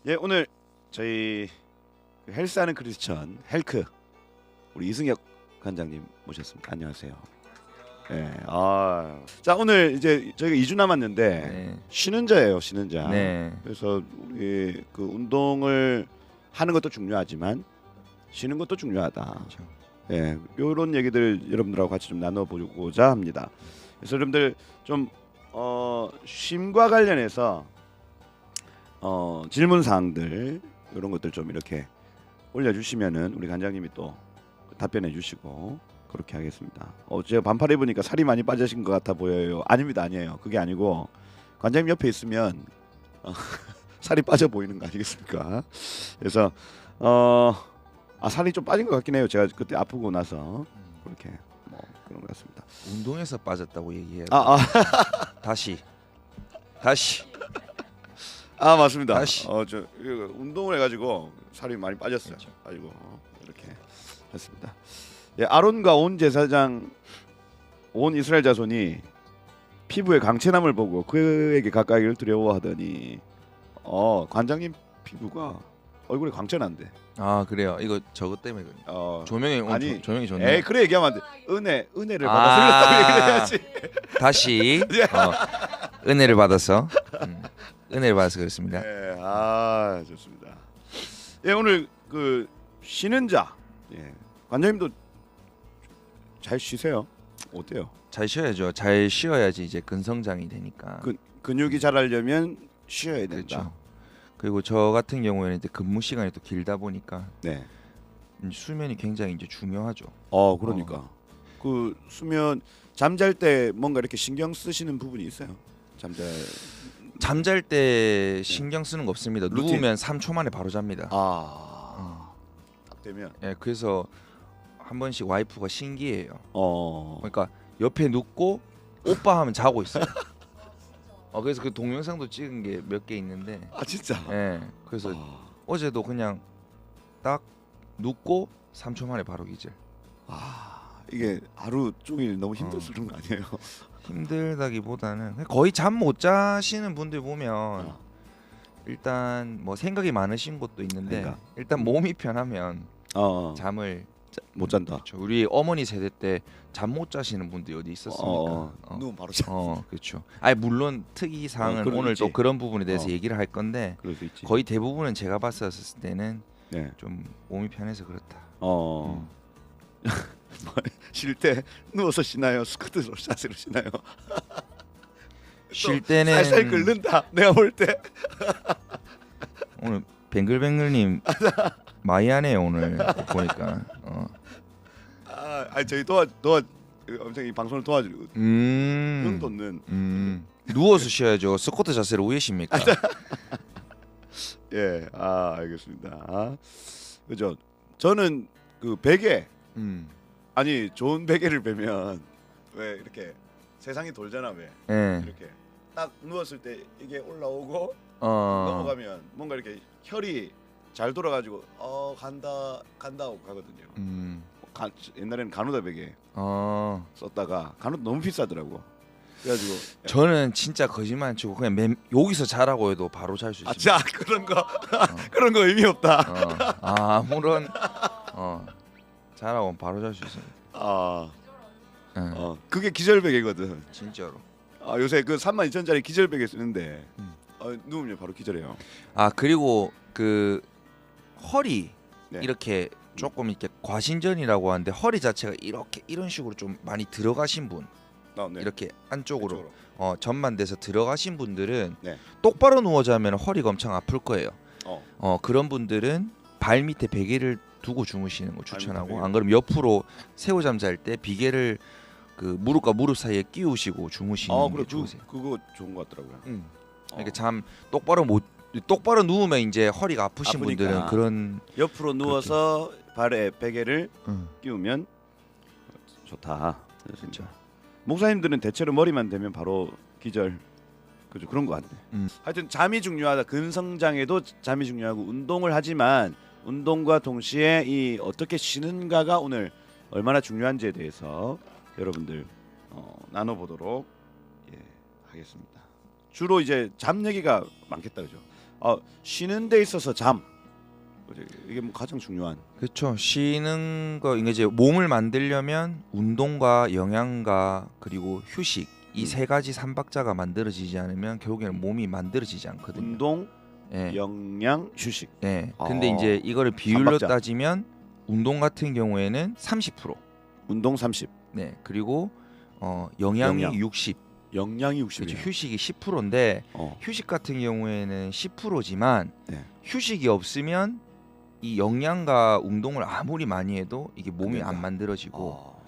예, 오늘 저희 헬스하는 크리스천 헬크 우리 이승혁 관장님 모셨습니다. 안녕하세요. 예, 자 오늘 이제 저희가 2주 남았는데 네. 쉬는 자예요, 쉬는 자. 네. 그래서 우리 그 운동을 하는 것도 중요하지만 쉬는 것도 중요하다. 그렇죠. 예, 이런 얘기들 여러분들하고 같이 좀 나눠보고자 합니다. 그래서 여러분들 좀 쉼과 관련해서 질문 사항들 이런 것들 좀 이렇게 올려주시면은 우리 관장님이 또 답변해 주시고 그렇게 하겠습니다. 제가 반팔 입으니까 살이 많이 빠지신 것 같아 보여요. 아닙니다, 아니에요. 그게 아니고 관장님 옆에 있으면 살이 빠져 보이는 거 아니겠습니까? 그래서 살이 좀 빠진 것 같긴 해요. 제가 그때 아프고 나서 그렇게 뭐 그런 것 같습니다. 운동에서 빠졌다고 얘기해요. 다시. 맞습니다. 다시. 저 운동을 해가지고 살이 많이 빠졌어요. 그렇죠. 가지고 이렇게 했습니다. 예, 아론과 온 제사장 온 이스라엘 자손이 피부에 강체남을 보고 그에게 가까이를 두려워하더니 관장님 피부가 얼굴에 강체난데. 아 그래요. 이거 저것 때문에 그래요. 조명이 오늘 아니, 조명이 좋네. 에이 그래 얘기하면 안 돼. 은혜를 받아서 얘기해야지. 다시 은혜를 받아서 은혜를 받아서 그렇습니다. 네, 좋습니다. 예, 오늘 그 쉬는 자, 예, 관장님도 잘 쉬세요. 어때요? 잘 쉬어야죠. 잘 쉬어야지 이제 근성장이 되니까. 근육이 자라려면 쉬어야 된다. 그렇죠. 그리고 저 같은 경우에는 이제 근무 시간이 또 길다 보니까 네. 수면이 굉장히 이제 중요하죠. 그러니까 그 수면 잠잘 때 뭔가 이렇게 신경 쓰시는 부분이 있어요? 잠잘 때 신경 쓰는 거 없습니다. 루틴. 누우면 3초 만에 바로 잡니다. 딱 되면. 예, 그래서 한 번씩 와이프가 신기해요. 어. 그러니까 옆에 눕고 오빠 하면 자고 있어요. 그래서 그 동영상도 찍은 게 몇 개 있는데, 진짜. 예, 그래서 어제도 그냥 딱 눕고 3초 만에 바로 기절. 이게 하루 종일 너무 힘들서 그런 거 아니에요? 힘들다기보다는 거의 잠 못 자시는 분들 보면 일단 뭐 생각이 많으신 것도 있는데 그러니까. 일단 몸이 편하면 잠을 못 잔다. 그렇죠. 우리 어머니 세대 때 잠 못 자시는 분들이 어디 있었습니까? 누우면 바로 자. 그렇죠. 물론 특이 사항은 오늘 또 그런 부분에 대해서 얘기를 할 건데 그럴 수 있지. 거의 대부분은 제가 봤었을 때는 네. 좀 몸이 편해서 그렇다. 쉴 때 누워서 쉬나요? 스쿼트로 자세로 쉬나요? 쉴 때는 살살 끓는다. 내가 볼 때. 오늘 뱅글뱅글님 많이 하네요 오늘 보니까. 저희 엄청 이 방송을 도와주고 돈 돋는. 누워서 쉬어야죠. 스쿼트 자세로 왜 쉽니까? 예, 알겠습니다. 그죠? 저는 그 베개 좋은 베개를 베면 왜 이렇게 세상이 돌잖아 왜? 예. 이렇게 딱 누웠을 때 이게 올라오고 넘어가면 뭔가 이렇게 혈이 잘 돌아가지고 간다 하고 가거든요. 옛날에는 가누다 베개 썼다가 가누다 너무 비싸더라고. 그래가지고 저는 진짜 거짓말 안 치고 그냥 여기서 자라고 해도 바로 잘 수 있어요. 자 그런 거 그런 거 의미 없다. 아무런 자라고 하면 바로 잘 수 있어요. 그게 기절베개거든. 진짜로. 요새 그 32,000짜리 기절베개 쓰는데 누우면 바로 기절해요. 그리고 그 허리 네. 이렇게 조금 이렇게 과신전이라고 하는데 허리 자체가 이렇게 이런 식으로 좀 많이 들어가신 분, 네. 이렇게 안쪽으로 전만돼서 들어가신 분들은 네. 똑바로 누워 자면 허리가 엄청 아플 거예요. 그런 분들은 발 밑에 베개를 두고 주무시는 거 추천하고, 안 그러면 옆으로 새우 잠잘 때 비계를 그 무릎과 무릎 사이에 끼우시고 주무시는 게 좋으세요. 그거 좋은 것 같더라고요. 이렇게 잠 똑바로 누우면 이제 허리가 아프신 아프니까. 분들은 그런 옆으로 누워서 발에 베개를 끼우면 좋다. 그렇죠. 목사님들은 대체로 머리만 대면 바로 기절. 그죠? 그런 것 같네. 하여튼 잠이 중요하다. 근성장에도 잠이 중요하고 운동을 하지만 운동과 동시에 이 어떻게 쉬는가가 오늘 얼마나 중요한지에 대해서 여러분들 나눠보도록 하겠습니다. 주로 이제 잠 얘기가 많겠다, 그죠? 쉬는 데 있어서 잠 이게 뭐 가장 중요한. 그렇죠. 쉬는 거 이게 이제 몸을 만들려면 운동과 영양과 그리고 휴식 이 세 가지 삼박자가 만들어지지 않으면 결국에는 몸이 만들어지지 않거든요. 운동, 예. 영양, 휴식. 예. 근데 이제 이거를 비율로 삼박자. 따지면 운동 같은 경우에는 30%. 운동 30, 네. 그리고 영양이 영양. 60. 영양이 그렇죠. 60이에요. 휴식이 10%인데 어. 휴식 같은 경우에는 10%지만 네. 휴식이 없으면 이 영양과 운동을 아무리 많이 해도 이게 몸이 된다. 안 만들어지고 어.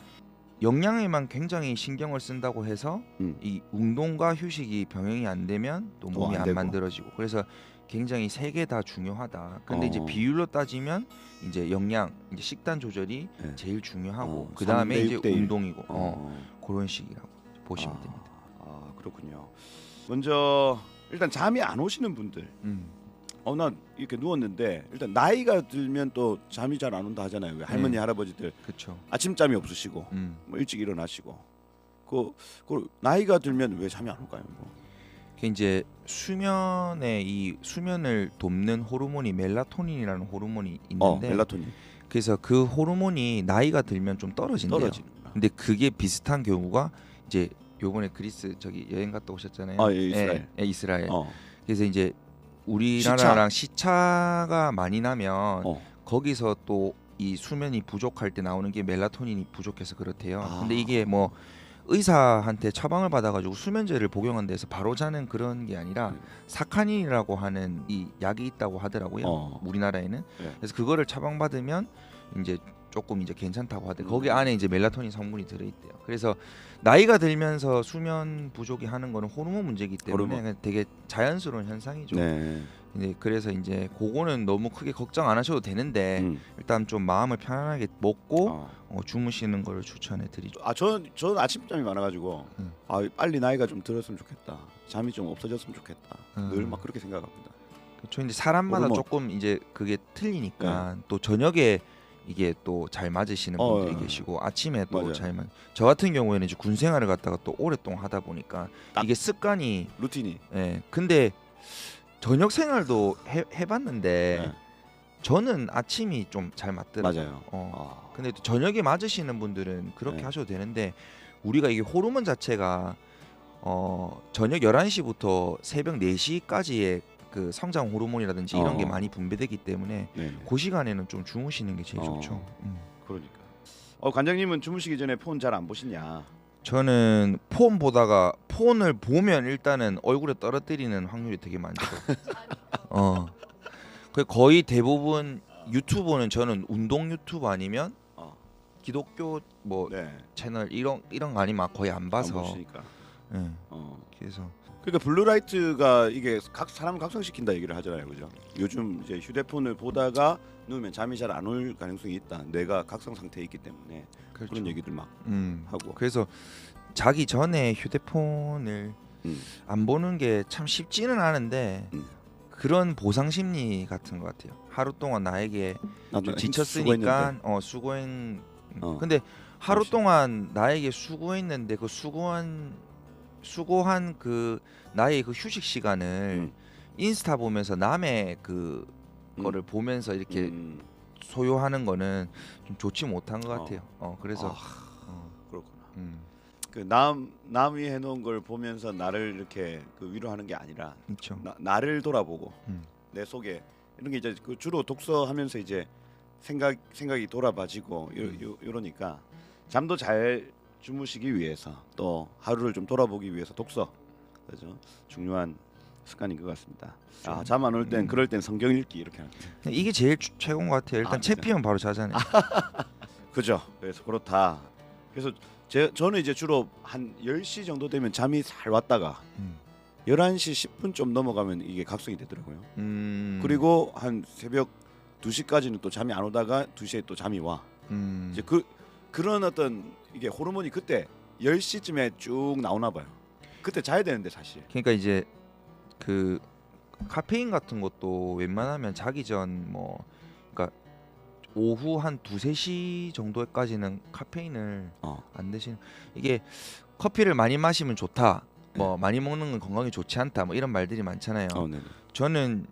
영양에만 굉장히 신경을 쓴다고 해서 이 운동과 휴식이 병행이 안 되면 또 또 몸이 안 안 되고. 만들어지고 그래서 굉장히 세 개 다 중요하다. 근데 이제 어. 비율로 따지면 이제 영양, 이제 식단 조절이 네. 제일 중요하고 어, 그 다음에 3대 이제 6대 1. 운동이고 어. 그런 식이라고 보시면 됩니다. 그렇군요. 먼저 일단 잠이 안 오시는 분들. 나 이렇게 누웠는데 일단 나이가 들면 또 잠이 잘 안 온다 하잖아요. 왜 할머니 할아버지들 그렇죠. 아침잠이 없으시고 뭐 일찍 일어나시고 그 나이가 들면 왜 잠이 안 올까요? 그 이제 수면에 이 수면을 돕는 호르몬이 멜라토닌이라는 호르몬이 있는데 멜라토닌 그래서 그 호르몬이 나이가 들면 좀 떨어진대요. 떨어지는구나. 근데 그게 비슷한 경우가 이제 요번에 그리스 저기 여행 갔다 오셨잖아요. 예, 이스라엘. 이스라엘. 어. 그래서 이제 우리나라랑 시차가 많이 나면 어. 거기서 또 이 수면이 부족할 때 나오는 게 멜라토닌이 부족해서 그렇대요. 근데 이게 뭐 의사한테 처방을 받아가지고 수면제를 복용한 데서 바로 자는 그런 게 아니라 사카닌이라고 하는 이 약이 있다고 하더라고요. 우리나라에는. 네. 그래서 그거를 처방받으면 이제 조금 이제 괜찮다고 하대. 거기 안에 이제 멜라토닌 성분이 들어있대요. 그래서 나이가 들면서 수면 부족이 하는 거는 호르몬 문제이기 때문에 호르몬. 되게 자연스러운 현상이죠. 네. 네, 그래서 이제 그거는 너무 크게 걱정 안 하셔도 되는데 일단 좀 마음을 편안하게 먹고 주무시는 거를 추천해 드리죠. 저는 아침잠이 많아가지고 빨리 나이가 좀 들었으면 좋겠다. 잠이 좀 없어졌으면 좋겠다. 늘 막 그렇게 생각합니다. 그렇죠. 이제 사람마다 호르몬. 조금 이제 그게 틀리니까 또 저녁에 이게 또 잘 맞으시는 분들이 계시고 아침에 또 맞아요. 잘 맞. 저 같은 경우에는 이제 군 생활을 갔다가 또 오랫동안 하다 보니까 딱 이게 습관이. 루틴이. 예. 근데 저녁 생활도 해봤는데 네. 저는 아침이 좀 잘 맞더라고요. 맞아요. 근데 또 저녁에 맞으시는 분들은 그렇게 네. 하셔도 되는데 우리가 이게 호르몬 자체가 저녁 11시부터 새벽 4시까지의 그 성장 호르몬이라든지 이런 게 많이 분비되기 때문에 네. 그 시간에는 좀 주무시는 게 제일 좋죠. 그러니까. 관장님은 주무시기 전에 폰 잘 안 보시냐? 저는 폰 보다가 폰을 보면 일단은 얼굴에 떨어뜨리는 확률이 되게 많죠. 그 거의 대부분 유튜브는 저는 운동 유튜브 아니면 기독교 뭐 네. 채널 이런 거 아니면 거의 안 봐서. 안 보시니까. 네. 그래서 그러니까 블루라이트가 이게 각 사람을 각성시킨다 얘기를 하잖아요, 그죠? 요즘 이제 휴대폰을 보다가 누우면 잠이 잘 안 올 가능성이 있다. 뇌가 각성 상태에 있기 때문에 그렇죠. 그런 얘기들 막 하고. 그래서 자기 전에 휴대폰을 안 보는 게 참 쉽지는 않은데 그런 보상 심리 같은 것 같아요. 하루 동안 나에게 좀 지쳤으니까 수고했는데. 근데 하루 동안 나에게 수고했는데 그 수고한 그 나의 그 휴식 시간을 인스타 보면서 남의 그 거를 보면서 이렇게 소요하는 거는 좀 좋지 못한 것 같아요. 그래서 그렇구나. 그 남이 해놓은 걸 보면서 나를 이렇게 그 위로하는 게 아니라 그렇죠. 나를 돌아보고 내 속에 이런 게 이제 그 주로 독서하면서 이제 생각이 돌아봐지고 이러니까 잠도 잘 주무시기 위해서 또 하루를 좀 돌아보기 위해서 독서 그죠 중요한 습관인 것 같습니다. 잠 안 올 땐 그럴 땐 성경 읽기 이렇게 합니다. 이게 제일 최고인 것 같아요. 일단 책 그러니까. 피면 바로 자잖아요. 그죠. 그래서 그렇다. 그래서 저는 이제 주로 한 10시 정도 되면 잠이 잘 왔다가 11시 10분 좀 넘어가면 이게 각성이 되더라고요. 그리고 한 새벽 2시까지는 또 잠이 안 오다가 2시에 또 잠이 와. 이제 그런 어떤 이게 호르몬이 그때 10시쯤에 쭉 나오나 봐요. 그때 자야 되는데 사실. 그러니까 이제 그 카페인 같은 것도 웬만하면 자기 전 뭐 그러니까 오후 한 2-3시 정도까지는 카페인을 안 드시는. 이게 커피를 많이 마시면 좋다. 뭐 많이 먹는 건 건강에 좋지 않다. 뭐 이런 말들이 많잖아요. 네네. 저는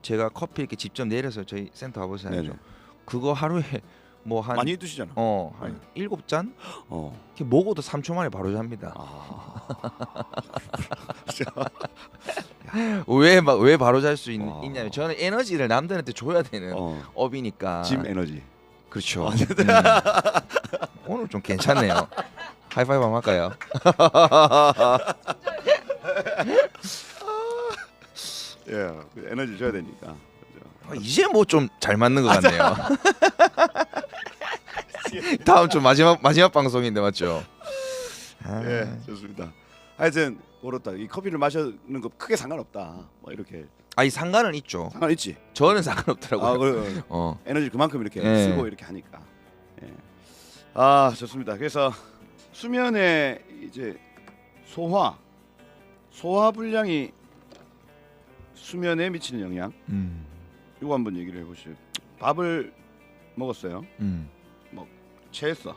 제가 커피 이렇게 직접 내려서 저희 센터 와보잖아요. 네네. 그거 하루에 뭐 한 많이 드시잖아. 한 7잔? 어. 이렇게 먹어도 3초 만에 바로 잡니다. 왜 바로 잘 수 있냐면 저는 에너지를 남들한테 줘야 되는 업이니까. 짐 에너지. 그렇죠. 오늘 좀 괜찮네요. 하이파이브 한번 할까요? 예, 에너지 줘야 되니까. 이제 뭐 좀 잘 맞는 것 같네요. 다음 주 마지막 방송인데 맞죠? 예, 좋습니다. 하여튼 그렇다. 이 커피를 마시는 거 크게 상관없다. 뭐 이렇게. 아니 상관은 있죠. 상관 있지. 저는 상관없더라고요. 그래. 에너지 그만큼 이렇게 예. 쓰고 이렇게 하니까. 예. 좋습니다. 그래서 수면에 이제 소화 불량이 수면에 미치는 영향. 이거 한번 얘기를 해보시죠. 밥을 먹었어요. 체했어.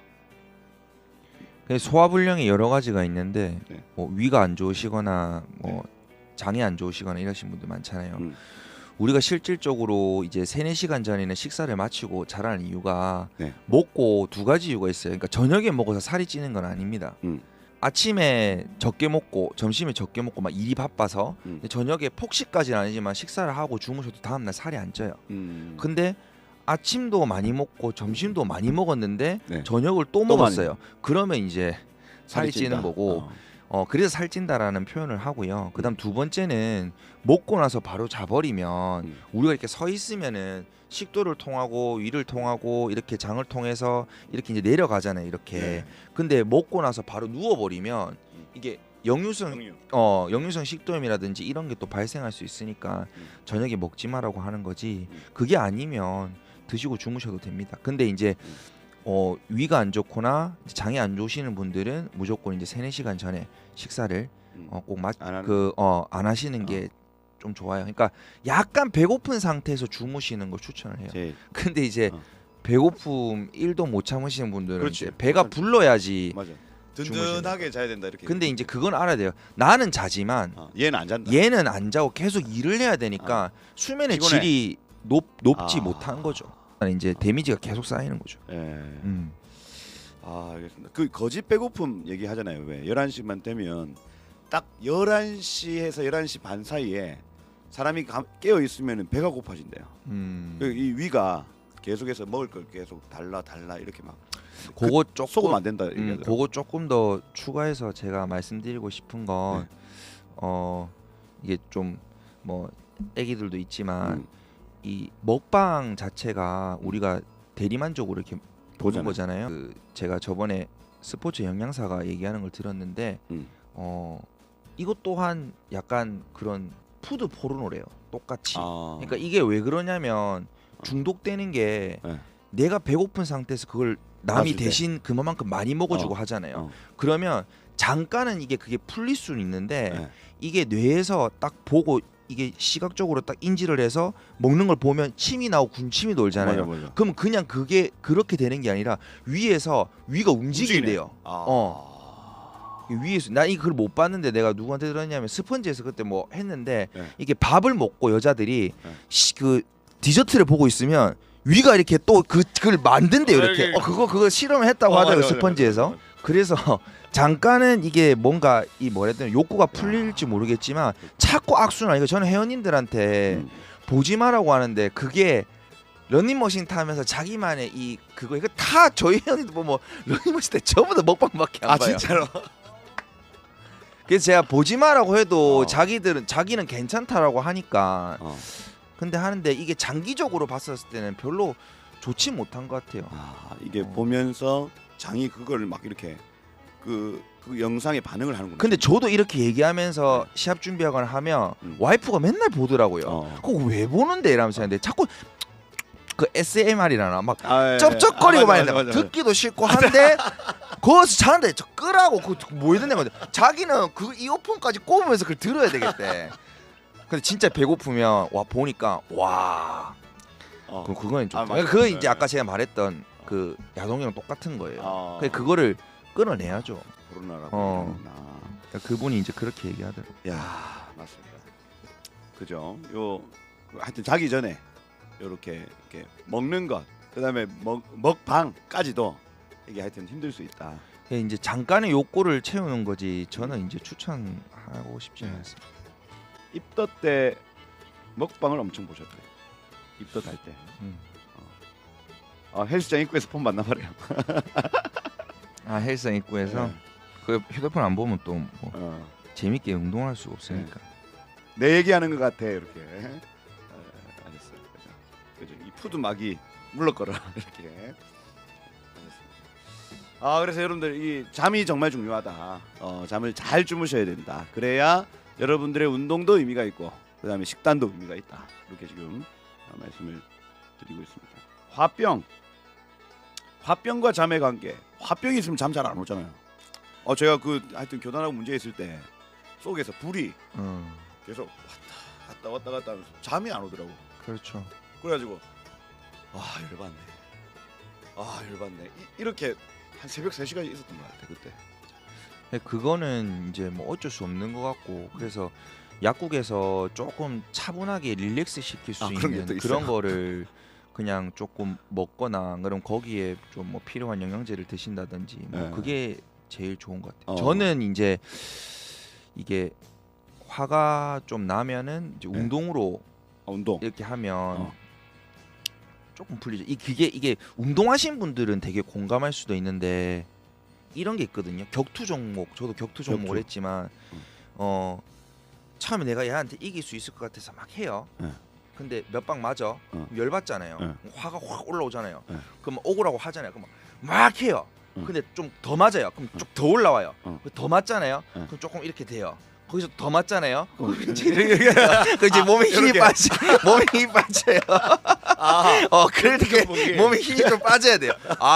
소화불량이 여러 가지가 있는데 네. 뭐 위가 안 좋으시거나 뭐 장이 안 좋으시거나 이러신 분들 많잖아요. 우리가 실질적으로 이제 3-4시간 전에는 식사를 마치고 자라는 이유가 먹고 두 가지 이유가 있어요. 그러니까 저녁에 먹어서 살이 찌는 건 아닙니다. 아침에 적게 먹고 점심에 적게 먹고 막 일이 바빠서 저녁에 폭식까지는 아니지만 식사를 하고 주무셔도 다음날 살이 안 쪄요. 근데 아침도 많이 먹고 점심도 많이 먹었는데 저녁을 또 먹었어요. 그러면 이제 살이 찌는 거고 그래서 살찐다라는 표현을 하고요. 그다음 두 번째는 먹고 나서 바로 자버리면 우리가 이렇게 서 있으면은 식도를 통하고 위를 통하고 이렇게 장을 통해서 이렇게 이제 내려가잖아요. 이렇게. 근데 먹고 나서 바로 누워버리면 이게 역류성 식도염이라든지 이런 게 또 발생할 수 있으니까 저녁에 먹지 마라고 하는 거지. 그게 아니면 드시고 주무셔도 됩니다. 근데 이제 위가 안 좋거나 장이 안 좋으시는 분들은 무조건 이제 3-4시간 전에 식사를 꼭 안 하시는 게 좀 좋아요. 그러니까 약간 배고픈 상태에서 주무시는 걸 추천을 해요. 근데 이제 배고픔 1도 못 참으시는 분들은 이제 배가 불러야지 맞아. 든든하게 자야 된다 이렇게. 근데 이제 그건 알아야 돼요. 나는 자지만 얘는 안 잔다. 얘는 안 자고 계속 일을 해야 되니까 수면의 피곤해. 질이 높지 못한 거죠. 이제 데미지가 계속 쌓이는 거죠. 알겠습니다. 그 거짓 배고픔 얘기하잖아요. 왜 11시만 되면 딱 11시에서 11시 반 사이에 사람이 깨어 있으면 배가 고파진대요. 이 위가 계속해서 먹을 걸 계속 달라 이렇게 막 그거 조금 속으면 안 된다 얘기하더라고요. 그거 조금 더 추가해서 제가 말씀드리고 싶은 건 이게 좀 뭐 애기들도 있지만 이 먹방 자체가 우리가 대리만족으로 이렇게 보는 거잖아요. 제가 저번에 스포츠 영양사가 얘기하는 걸 들었는데 이것 또한 약간 그런 푸드 포르노래요. 똑같이. 그러니까 이게 왜 그러냐면 중독되는 게 내가 배고픈 상태에서 그걸 남이 대신 그만큼 많이 먹어주고 하잖아요. 그러면 잠깐은 그게 풀릴 수는 있는데 이게 뇌에서 딱 보고 이게 시각적으로 딱 인지를 해서 먹는 걸 보면 침이 나고 군침이 돌잖아요. 맞아. 그럼 그냥 그게 그렇게 되는 게 아니라 위에서 위가 움직인대요. 위에서 나 이걸 못 봤는데 내가 누구한테 들었냐면 스펀지에서 그때 뭐 했는데 이게 밥을 먹고 여자들이 그 디저트를 보고 있으면 위가 이렇게 또 그걸 만든대요. 이렇게 그거 실험을 했다고 하더라고요. 스펀지에서. 그래서 잠깐은 이게 뭔가 이 뭐랬든 욕구가 풀릴지 모르겠지만 자꾸 악순환. 이거 저는 회원님들한테 보지 마라고 하는데 그게 러닝머신 타면서 자기만의 이거 다 저희 회원님들 보면 러닝머신 때 전부 다 먹방밖에 안 봐요. 진짜로? 그래서 제가 보지 마라고 해도 자기는 괜찮다라고 하니까 근데 하는데 이게 장기적으로 봤었을 때는 별로 좋지 못한 것 같아요. 이게 보면서 장이 그걸 막 이렇게 그 영상에 반응을 하는구나. 근데 저도 이렇게 얘기하면서 시합 준비하거나 하면 와이프가 맨날 보더라고요. 그거 왜 보는데 이러면서 하는데 자꾸 그 SMR이라나 막 쩝쩝거리고 막 있는데 듣기도 싫고 한데 거기서 자는데 저 끄라고 그 뭐 이런 건데 자기는 그 이어폰까지 꼽으면서 그걸 들어야 되겠대. 근데 진짜 배고프면 와 보니까 와 그건 좋다. 그거 이제 아까 제가 말했던 그 야동이랑 똑같은 거예요. 그거를 끊어내야죠. 코로나라고. 그분이 이제 그렇게 얘기하더라고요. 야 맞습니다. 그죠? 요 하여튼 자기 전에 이렇게 먹는 것, 그다음에 먹방까지도 이게 하여튼 힘들 수 있다. 이제 잠깐의 욕구를 채우는 거지. 저는 이제 추천하고 싶지는 않습니다. 입덧 때 먹방을 엄청 보셨대. 입덧할 때. 헬스장 입구에서 폰 만나버려요. 아 헬스장 입구에서 네. 그 휴대폰 안 보면 또 뭐 재밌게 운동할 수가 없으니까. 내 얘기하는 것 같아 이렇게. 알겠어요. 그죠. 이 푸드 막이 물러거려 이렇게. 알겠습니다. 그래서 여러분들 이 잠이 정말 중요하다. 잠을 잘 주무셔야 된다. 그래야 여러분들의 운동도 의미가 있고 그다음에 식단도 의미가 있다. 이렇게 지금 말씀을 드리고 있습니다. 화병과 잠의 관계. 화병이 있으면 잠 잘 안 오잖아요. 제가 하여튼 교단하고 문제 있을 때 속에서 불이 계속 왔다 갔다 하면서 잠이 안 오더라고. 그렇죠. 그래가지고 열받네. 이렇게 한 새벽 3시까지 있었던 것 같아 그때. 그거는 이제 뭐 어쩔 수 없는 것 같고 그래서 약국에서 조금 차분하게 릴렉스 시킬 수 그런 게 있는 또 있어요. 그런 거를 그냥 조금 먹거나 그럼 거기에 좀 뭐 필요한 영양제를 드신다든지 뭐 네. 그게 제일 좋은 것 같아요. 어. 저는 이제 이게 화가 좀 나면은 이제 네. 운동으로 운동. 이렇게 하면 어. 조금 풀리죠. 이게 운동하신 분들은 되게 공감할 수도 있는데 이런 게 있거든요. 격투 종목, 저도 격투 종목을 격투. 했지만 처음에 내가 얘한테 이길 수 있을 것 같아서 막 해요. 네. 근데 몇 방 맞아. 열받잖아요. 네. 화가 확 올라오잖아요. 네. 그럼 억울하고 하잖아요. 그럼 막 해요. 네. 근데 좀 더 맞아요. 그럼 좀 더 올라와요. 네. 더 맞잖아요. 네. 그럼 조금 이렇게 돼요. 거기서 더 맞잖아요. 그 이제 이제 몸에 힘이 이렇게. 빠져. 몸에 힘이 빠져요. 그럴 때 몸에 힘이 좀 빠져야 돼요.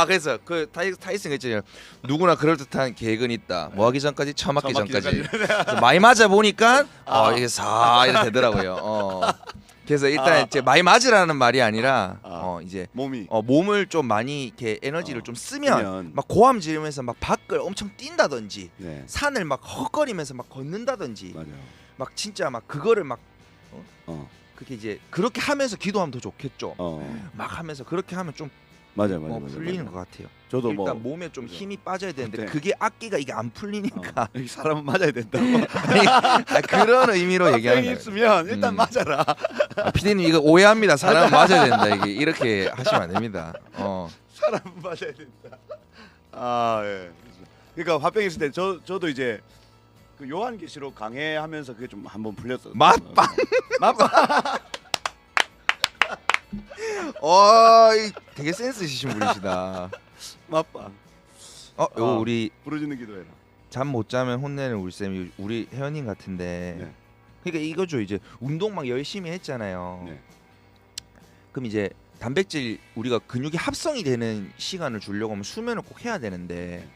그래서 그 타이슨 있잖아요. 누구나 그럴 듯한 계획은 있다. 뭐 하기 전까지 처맞기 전까지. 그래서 많이 맞아 보니까 이게 사 이렇게 되더라고요. 그래서 일단 이제 많이 맞으라는 말이 아니라 이제 몸을 좀 많이 이렇게 에너지를 좀 쓰면 막 고함 지르면서 막 밖을 엄청 뛴다든지 네. 산을 막 헉거리면서 막 걷는다든지 맞아요. 막 진짜 막 그거를 막 그렇게 이제 그렇게 하면서 기도하면 더 좋겠죠. 막 하면서 그렇게 하면 좀 맞아요. 풀리는 것 같아요. 저도 일단 몸에 좀 그죠. 힘이 빠져야 되는데 그때. 그게 악기가 이게 안 풀리니까 사람은 맞아야 된다고. 그런 의미로 얘기하는 병이 거예요. 있으면 일단 맞아라. 피디님 이거 오해합니다. 사람은 맞아야 된다. 이게 이렇게 하시면 안 됩니다. 사람은 맞아야 된다. 예. 그러니까 화병 있을 때 저도 이제 그 요한계시록 강해하면서 그게 좀 한번 풀렸어요. 맛빵. 되게 센스 있으신 분이시다. 맛빵. 요 우리 부르짖는 기도해라. 잠 못 자면 혼내는 울쌤이 우리 회원님 같은데. 네. 그러니까 이거죠. 이제 운동 막 열심히 했잖아요. 네. 그럼 이제 단백질 우리가 근육이 합성이 되는 시간을 주려고 하면 수면을 꼭 해야 되는데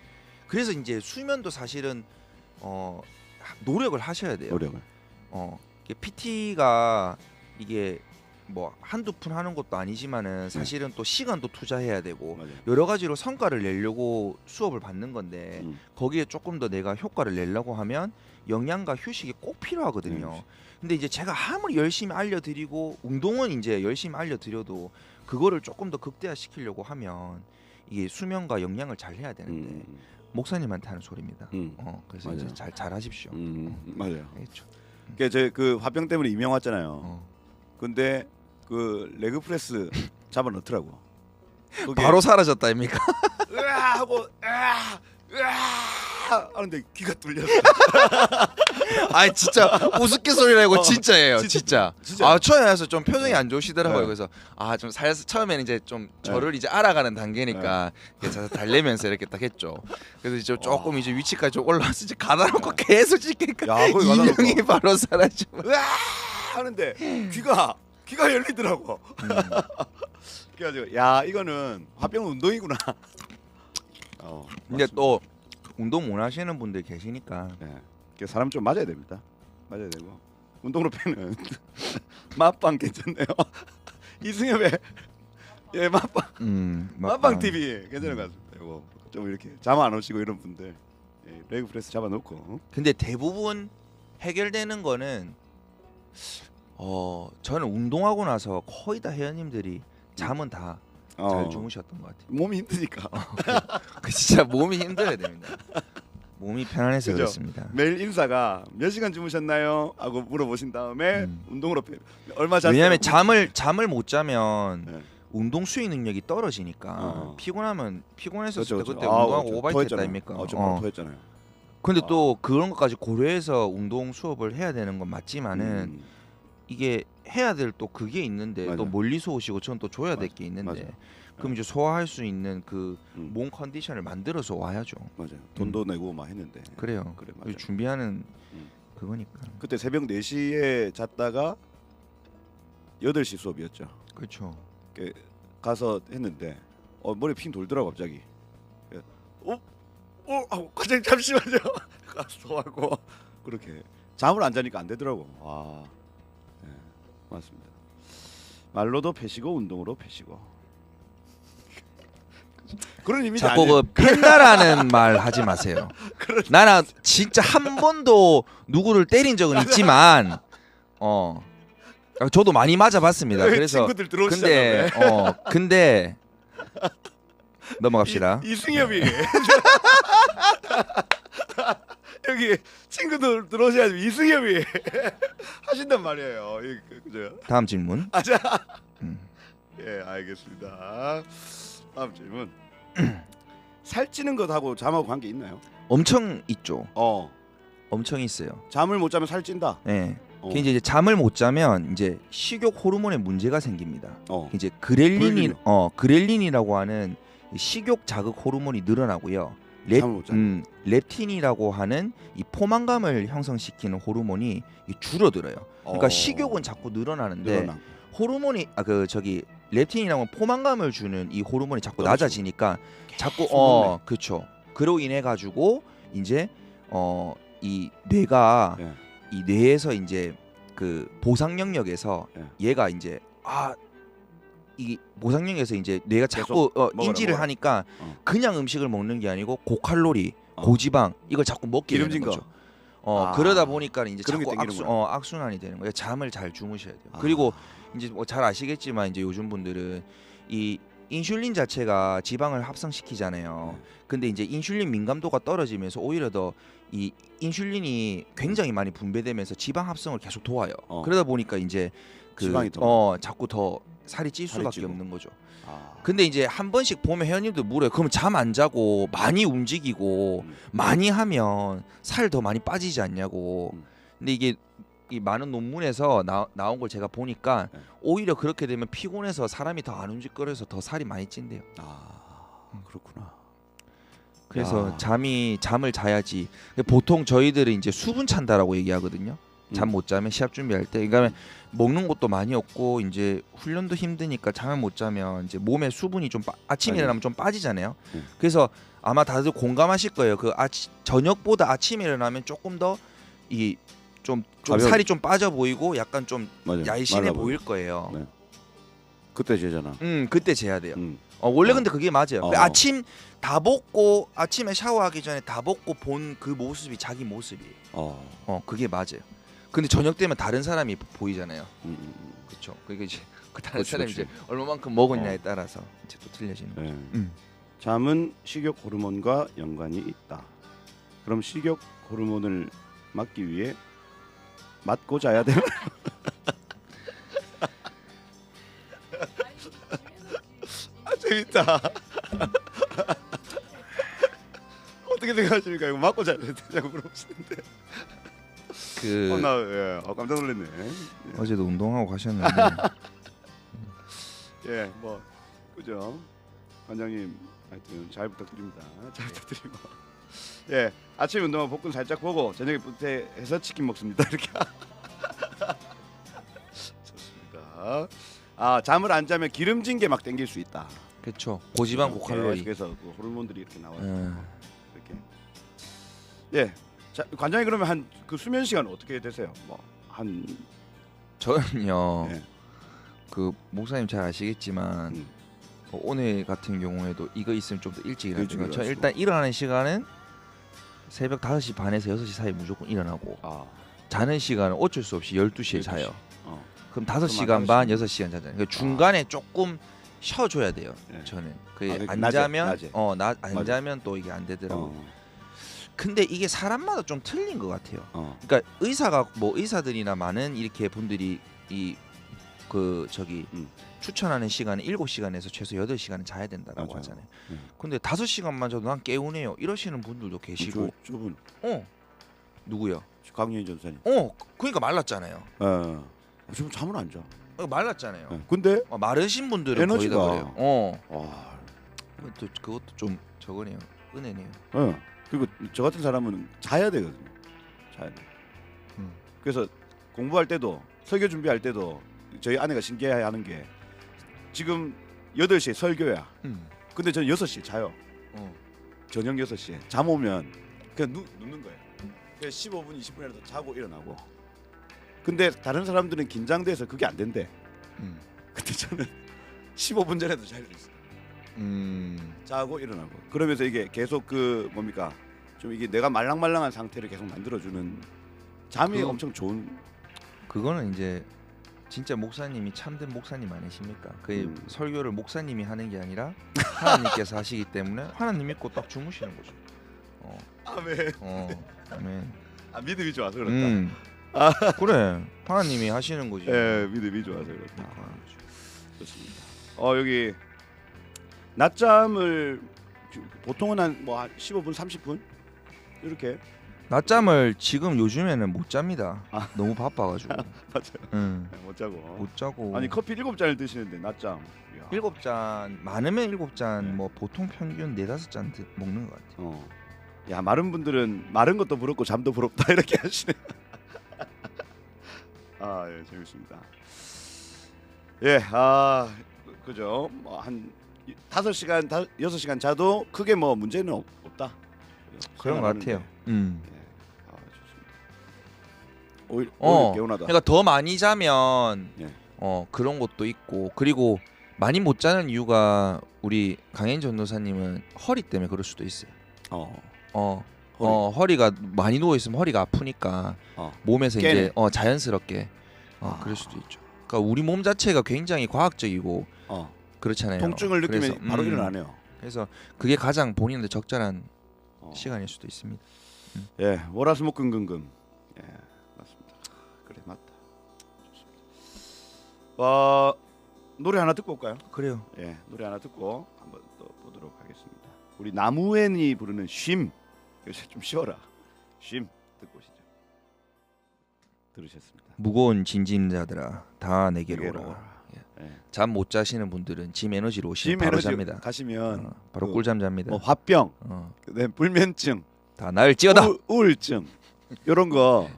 그래서 이제 수면도 사실은 노력을 하셔야 돼요. 노력을. PT가 이게 뭐 한두 푼 하는 것도 아니지만은 사실은 또 시간도 투자해야 되고 맞아요. 여러 가지로 성과를 내려고 수업을 받는 건데 거기에 조금 더 내가 효과를 내려고 하면 영양과 휴식이 꼭 필요하거든요. 근데 이제 제가 아무리 열심히 알려드리고 운동은 이제 열심히 알려드려도 그거를 조금 더 극대화시키려고 하면 이게 수면과 영양을 잘 해야 되는데 목사님한테 하는 소리입니다. 그래서 맞아요. 이제 잘 하십시오. 맞아요. 알겠죠. 그 화병 때문에 이명 왔잖아요. 근데 그 레그 프레스 잡아 넣더라고. 바로 사라졌다 아닙니까? 으아 하고 하는데 귀가 뚫렸어. 진짜 우습게 소리라고 진짜예요. 진짜. 진짜. 처음에서 좀 표정이 안 좋으시더라고요. 네. 그래서 좀 살짝 처음에는 이제 좀 저를 이제 알아가는 단계니까 이렇게 달래면서 이렇게 딱 했죠. 그래서 이제 조금 이제 위치까지 좀 올라와서 이제 가다 놓고 계속 찍으니까 거기 가다 놓고. 이명이 바로 사라져. 으아 하는데 귀가 열리더라고. 그래가지고 이거는 화병 운동이구나. 근데 또 운동 못 하시는 분들 계시니까 네. 사람 좀 맞아야 됩니다. 맞아야 되고 운동으로 빼는 맛빵 괜찮네요. 이승엽의 맛빵 TV 괜찮은 것 같습니다. 이거 좀 이렇게 잠 안 오시고 이런 분들 레그 프레스 잡아놓고. 근데 대부분 해결되는 거는 저는 운동하고 나서 거의 다 회원님들이 잠은 다 잘 주무셨던 것 같아요. 몸이 힘드니까. 그 진짜 몸이 힘들어야 됩니다. 몸이 편안해서 그죠? 그렇습니다. 매일 인사가 몇 시간 주무셨나요? 하고 물어보신 다음에 운동으로 얼마 잤어요? 왜냐하면 잠을 못 자면 네. 운동 수행 능력이 떨어지니까 피곤했을 때 그때 아, 운동하고 그렇죠. 오바이트 했다 아닙니까? 좀 토했잖아요. 근데 또 그런 것까지 고려해서 운동 수업을 해야 되는 건 맞지만은 이게 해야 될 또 그게 있는데 맞아요. 또 멀리서 오시고 저는 또 줘야 될 게 있는데 맞아요. 그럼 이제 소화할 수 있는 그 몸 컨디션을 만들어서 와야죠. 맞아요. 돈도 내고 막 했는데. 그래요. 그래 맞아요. 준비하는 그거니까. 그때 새벽 4시에 잤다가 8시 수업이었죠. 그렇죠. 가서 했는데 머리 핑 돌더라고 갑자기. 하고 과장 잠시만요. 가서 하고 그렇게 잠을 안 자니까 안 되더라고. 와, 네, 맞습니다. 말로도 패시고 운동으로 패시고. 그런 이미지 자꾸 아니에요. 그 팬다라는 말 하지 마세요. 나는 진짜 한 번도 누구를 때린 적은 있지만 저도 많이 맞아봤습니다. 그래서 친구들 들어오시잖아요. 근데 넘어갑시다. 이승엽이 여기 친구들 들어오셔야지 이승엽이 하신단 말이에요. 그죠? 다음 질문. 자, 예, 알겠습니다. 다음 질문. 살찌는 것하고 잠하고 관계 있나요? 엄청 있죠. 엄청 있어요. 잠을 못 자면 살찐다. 네. 이제 잠을 못 자면 이제 식욕 호르몬에 문제가 생깁니다. 이제 그렐린이라고 하는 식욕 자극 호르몬이 늘어나고요. 렙틴이라고 하는 이 포만감을 형성시키는 호르몬이 줄어들어요. 그러니까 식욕은 자꾸 늘어나는데 호르몬이 렙틴이라고 하는 포만감을 주는 이 호르몬이 자꾸 낮아지니까 자꾸 그렇죠. 그로 인해 가지고 이제 이 뇌가 이 뇌에서 이제 그 보상 영역에서 얘가 이제 이 보상 영역에서 이제 뇌가 자꾸 인지를 하니까 그냥 음식을 먹는 게 아니고 고칼로리, 고지방 이걸 자꾸 먹게 되는 거죠. 그러다 보니까 이제 자꾸 악순환이 되는 거예요. 잠을 잘 주무셔야 돼요. 그리고 이제 뭐 잘 아시겠지만 이제 요즘 분들은 이 인슐린 자체가 지방을 합성시키잖아요. 근데 이제 인슐린 민감도가 떨어지면서 오히려 더 이 인슐린이 굉장히 많이 분배되면서 지방 합성을 계속 도와요. 그러다 보니까 이제 지방이 자꾸 더 살이 찔 수밖에 찌고. 없는 거죠. 근데 이제 한 번씩 보면 회원님들 물어요. 그럼 잠 안 자고 많이 움직이고 많이 하면 살 더 많이 빠지지 않냐고. 근데 이게 이 많은 논문에서 나온 걸 제가 보니까 오히려 그렇게 되면 피곤해서 사람이 더 안 움직거려서 더 살이 많이 찐대요. 그렇구나. 그래서 잠을 자야지. 보통 저희들은 이제 수분 찬다라고 얘기하거든요. 잠 못 자면 시합 준비할 때. 그러니까 먹는 것도 많이 없고 이제 훈련도 힘드니까 잠을 못 자면 이제 몸에 수분이 좀 아침에 일어나면 좀 빠지잖아요. 그래서 아마 다들 공감하실 거예요. 그 저녁보다 아침에 일어나면 조금 더 이 좀 살이 좀 빠져 보이고 약간 좀 얄신해 보일 거예요. 네. 그때 재잖아. 그때 재야 돼요. 원래 근데 그게 맞아요. 아침 다 벗고 아침에 샤워하기 전에 다 벗고 본 그 모습이 자기 모습이에요. 그게 맞아요. 근데 저녁 되면 다른 사람이 보이잖아요. 그렇죠. 그게 이제 그 다른 사람이 이제 얼마만큼 먹었냐에 따라서 이제 또 틀려지는 거죠. 잠은 식욕 호르몬과 연관이 있다. 그럼 식욕 호르몬을 막기 위해 맞고 자야 되나? 재밌다. 어떻게 생각하십니까? 이거 맞고 자야 되냐고 물어보시는데. 깜짝 놀랐네. 어제도 운동하고 가셨는데. 예, 뭐 그죠. 관장님 하여튼 잘 부탁드립니다. 잘 부탁드리고. 예, 아침 운동하고 복근 살짝 보고 저녁에 부태해서 치킨 먹습니다. 이렇게. 좋습니다. 잠을 안 자면 기름진 게 막 땡길 수 있다. 그렇죠. 고지방 고칼로리. 그래서 그 호르몬들이 이렇게 나와요. 이렇게. 예. 자, 관장님 그러면 한 그 수면 시간 어떻게 되세요? 저는요. 예. 그 목사님 잘 아시겠지만 오늘 같은 경우에도 이거 있으면 좀 더 일찍 일어나요. 저 일단 일어나는 시간은 새벽 5시 반에서 6시 사이 무조건 일어나고 자는 시간은 어쩔 수 없이 12시에 자요. 그럼 5시간 반, 6시간 자잖아요. 그러니까 중간에 조금 쉬어줘야 돼요. 네. 저는 그러니까 안 낮에, 자면 낮에. 안 맞아. 자면 또 이게 안 되더라고. 요 어. 근데 이게 사람마다 좀 틀린 것 같아요. 어. 그러니까 의사들이나 많은 이렇게 분들이 추천하는 시간은 7시간에서 최소 8시간은 자야 된다라고 맞아요. 하잖아요. 네. 근데 5시간만 자도 난 개운해요. 이러시는 분들도 계시고. 저분 누구요? 강윤희 전사님. 그러니까 말랐잖아요. 지금 잠을 안 자. 말랐잖아요. 네. 근데 마르신 분들은 에너지가- 거의 다 그래요. 와. 또 그것도 좀 저거네요. 은혜네요. 그리고 저 같은 사람은 자야 되거든요. 자야 돼. 그래서 공부할 때도 설교 준비할 때도 저희 아내가 신기해하는 게 지금 8시에 설교야. 근데 저는 6시에 자요. 저녁 6시에 잠 오면 그냥 눕는 거예요. 그냥 15분 20분이라도 자고 일어나고. 근데 다른 사람들은 긴장돼서 그게 안 된대. 근데 저는 15분 전에도 잘 수 있어요. 자고 일어나고. 그러면서 이게 계속 좀 이게 내가 말랑말랑한 상태를 계속 만들어주는 잠이 엄청 좋은. 그거는 이제 진짜 목사님이 참된 목사님 아니십니까? 그 설교를 목사님이 하는 게 아니라 하나님께서 하시기 때문에 하나님 믿고 딱 주무시는 거죠. 아멘. 아멘. 믿음이 좋아서 그렇다. 그래. 하나님이 하시는 거지. 믿음이 좋아서 그렇다. 좋습니다. 여기 낮잠을 보통은 한 15분 30분 이렇게. 낮잠을 지금 요즘에는 못 잡니다. 너무 바빠가지고. 맞아요. 못 자고. 아니 커피 7잔을 드시는데 낮잠. 7잔 많으면 7잔 보통 평균 4-5잔 먹는 것 같아요. 야, 마른 분들은 마른 것도 부럽고 잠도 부럽다 이렇게 하시네. 예, 재밌습니다. 예, 그죠. 한 5시간, 6시간 자도 크게 문제는 없다. 그런 것 같아요. 오히려 개운하다. 그러니까 더 많이 자면 예. 그런 것도 있고, 그리고 많이 못 자는 이유가 우리 강현 전도사님은 허리 때문에 그럴 수도 있어요. 허리가 많이 누워 있으면 허리가 아프니까 몸에서 깨네. 이제 자연스럽게 그럴 수도 있죠. 그러니까 우리 몸 자체가 굉장히 과학적이고 그렇잖아요. 통증을 느끼면 그래서, 바로 일어나네요. 그래서 그게 가장 본인한테 적절한 시간일 수도 있습니다. 예, 월화수목금금금. 예, 맞습니다. 그래, 맞다. 좋습니다. 노래 하나 듣고 올까요? 그래요. 예, 노래 하나 듣고 한번 또 보도록 하겠습니다. 우리 나무엔이 부르는 쉼. 요새 좀 쉬어라. 쉼 듣고 오시죠. 들으셨습니다. 무거운 짐진자들아 다 내게로 내게로 오라. 예. 잠 못 자시는 분들은 짐 에너지로 오시면 짐 바로 에너지 잡니다. 가시면 바로 꿀잠 잡니다. 화병, 그다음에 불면증, 다 나을 찌어다. 우울증 이런 거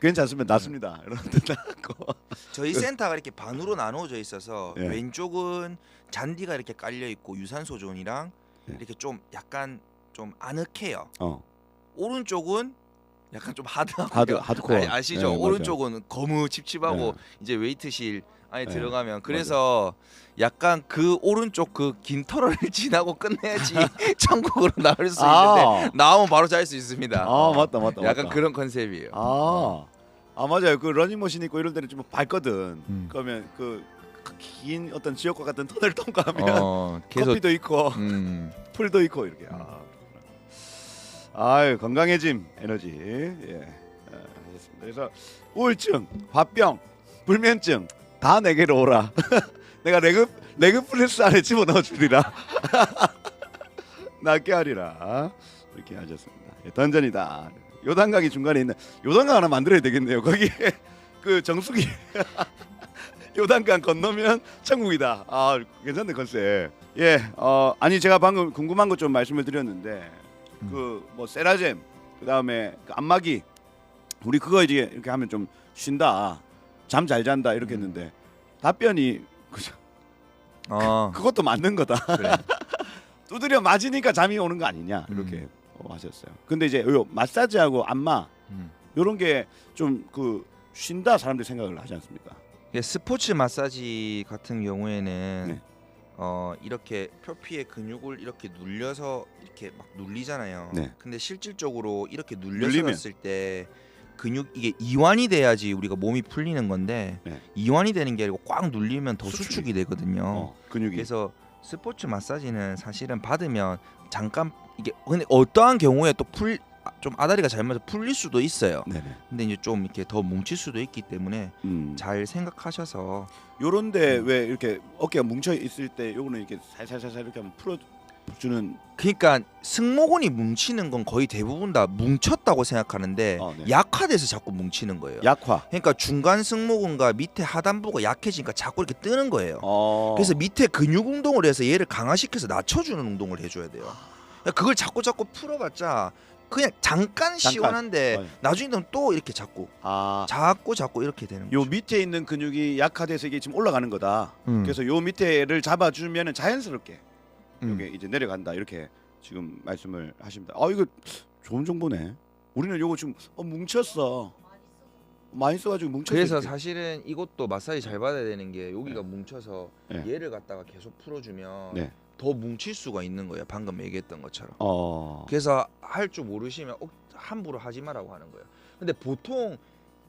괜찮으면 낫습니다. 이런 데 낫고. 저희 센터가 이렇게 반으로 나누어져 있어서 예. 왼쪽은 잔디가 이렇게 깔려 있고 유산소 존이랑 예. 이렇게 좀 약간 좀 아늑해요. 오른쪽은 약간 좀 하드하고 하드코어. 아시죠? 네, 오른쪽은 거무 칩칩하고 네. 이제 웨이트실 안에 네, 들어가면 그래서 약간 그 오른쪽 그 긴 터널을 지나고 끝내야지 천국으로 나올 수 있는데 나오면 바로 잘 수 있습니다. 맞다. 약간 맞다. 그런 컨셉이에요. 맞아요. 그 러닝머신 있고 이럴 때는 좀 밝거든. 그러면 그 긴 어떤 지역과 같은 터널 통과하면 계속 커피도 있고 풀도 있고 이렇게. 건강해짐 에너지. 예. 알겠습니다. 그래서 우울증, 화병, 불면증 다 내게로 오라. 내가 레그 프레스 안에 집어넣어 주리라. 낫게 하리라. 이렇게 하셨습니다. 예, 던전이다. 요단강이 중간에 있는 요단강 하나 만들어야 되겠네요. 거기에 그 정수기 요단강 건너면 천국이다. 괜찮네 컨셉. 예, 아니 제가 방금 궁금한 것 좀 말씀을 드렸는데 그 세라젬 그다음에 그 안마기 우리 그거 이제 이렇게 하면 좀 쉰다. 잠 잘 잔다 이렇게 했는데 답변이 그죠? 그것도 맞는 거다. 그래. 두드려 맞으니까 잠이 오는 거 아니냐 이렇게 하셨어요. 근데 이제 요 마사지하고 안마 요런 게 좀 그 쉰다 사람들이 생각을 하지 않습니까? 스포츠 마사지 같은 경우에는 네. 이렇게 표피의 근육을 이렇게 눌려서 이렇게 막 눌리잖아요. 네. 근데 실질적으로 이렇게 눌려서 눌리면. 했을 때 근육 이게 이완이 돼야지 우리가 몸이 풀리는 건데 네. 이완이 되는 게 아니고 꽉 눌리면 더 수축이. 수축이 되거든요. 근육이. 그래서 스포츠 마사지는 사실은 받으면 잠깐 이게 근데 어떠한 경우에 또 좀 아다리가 잘못해서 풀릴 수도 있어요. 네네. 근데 이제 좀 이렇게 더 뭉칠 수도 있기 때문에 잘 생각하셔서 요런데 왜 이렇게 어깨가 뭉쳐 있을 때 요거는 이렇게 살살살살 이렇게 한번 풀어주는. 그러니까 승모근이 뭉치는 건 거의 대부분 다 뭉쳤다고 생각하는데 네. 약화돼서 자꾸 뭉치는 거예요. 약화. 그러니까 중간 승모근과 밑에 하단부가 약해지니까 자꾸 이렇게 뜨는 거예요. 그래서 밑에 근육 운동을 해서 얘를 강화시켜서 낮춰주는 운동을 해줘야 돼요. 그러니까 그걸 자꾸 풀어봤자 그냥 잠깐 시원한데 나중에 되면 또 이렇게 자꾸 이렇게 되는 거죠. 요 밑에 있는 근육이 약화돼서 이게 지금 올라가는 거다. 그래서 요 밑에를 잡아주면은 자연스럽게 이게 이제 내려간다 이렇게 지금 말씀을 하십니다. 이거 좋은 정보네. 우리는 요거 지금 뭉쳤어. 많이 써가지고 뭉쳤어. 그래서 이렇게. 사실은 이것도 마사지 잘 받아야 되는 게 여기가 뭉쳐서 네. 얘를 갖다가 계속 풀어주면 네. 더 뭉칠 수가 있는 거예요. 방금 얘기했던 것처럼. 그래서 그래서 할 줄 모르시면 함부로 하지 마라고 하는 거예요. 근데 보통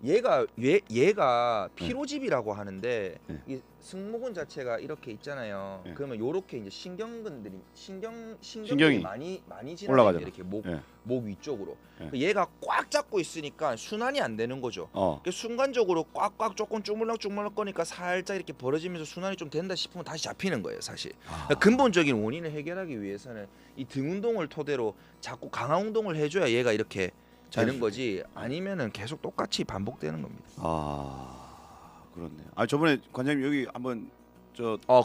얘가 피로집이라고 하는데 네. 이 승모근 자체가 이렇게 있잖아요. 네. 그러면 요렇게 이제 신경근들이 신경이 신경이 많이 지나가요. 올라가잖아. 이렇게 네. 목 위쪽으로. 네. 얘가 꽉 잡고 있으니까 순환이 안 되는 거죠. 그러니까 순간적으로 꽉꽉 조금 주물럭 거니까 살짝 이렇게 벌어지면서 순환이 좀 된다 싶으면 다시 잡히는 거예요, 사실. 그러니까 근본적인 원인을 해결하기 위해서는 이 등 운동을 토대로 자꾸 강화 운동을 해줘야 얘가 이렇게 되는 거지. 아니면은 계속 똑같이 반복되는 겁니다. 그렇네요. 저번에 관장님 여기 한번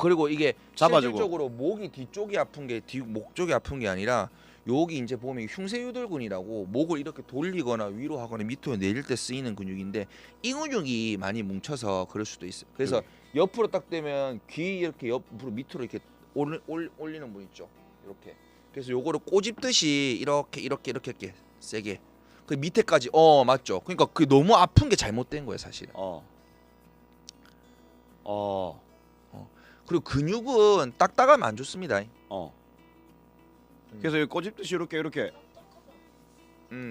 그리고 이게 잡아주고. 실질적으로 목이 뒤쪽이 아픈 게 목 쪽이 아픈 게 아니라 여기 이제 보면 흉쇄유돌근이라고 목을 이렇게 돌리거나 위로 하거나 밑으로 내릴 때 쓰이는 근육인데 이 근육이 많이 뭉쳐서 그럴 수도 있어요. 그래서 옆으로 딱 대면 귀 이렇게 옆으로 밑으로 이렇게 올리는 분 있죠. 이렇게. 그래서 요거를 꼬집듯이 이렇게 세게 그 밑에까지 맞죠. 그러니까 그 너무 아픈 게 잘못된 거예요, 사실은. 그리고 근육은 딱딱하면 안 좋습니다. 그래서 꼬집듯이 이렇게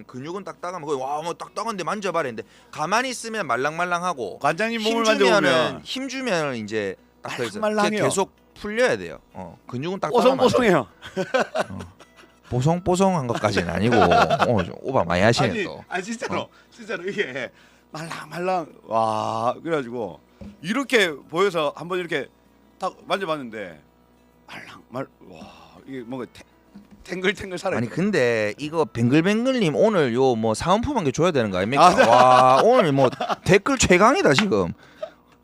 근육은 딱딱하면 거의 뭐 딱딱한데 만져봐라 했는데 가만히 있으면 말랑말랑하고 관장님 몸을 만져보면 힘주면 이제 딱 해서 말랑말랑해요. 계속 풀려야 돼요. 근육은 딱딱하면 뽀송뽀송해요. 뽀송뽀송한 것까지는 아니고 좀 오바 많이 하시네 또. 진짜로 이게 말랑말랑 와 그래가지고 이렇게 보여서 한번 이렇게 딱 만져봤는데 와 이게 뭔가 탱글탱글 살아. 아니 근데 이거 뱅글뱅글님 오늘 요 뭐 사은품 한 개 줘야 되는 거 아닙니까? 와 오늘 뭐 댓글 최강이다 지금.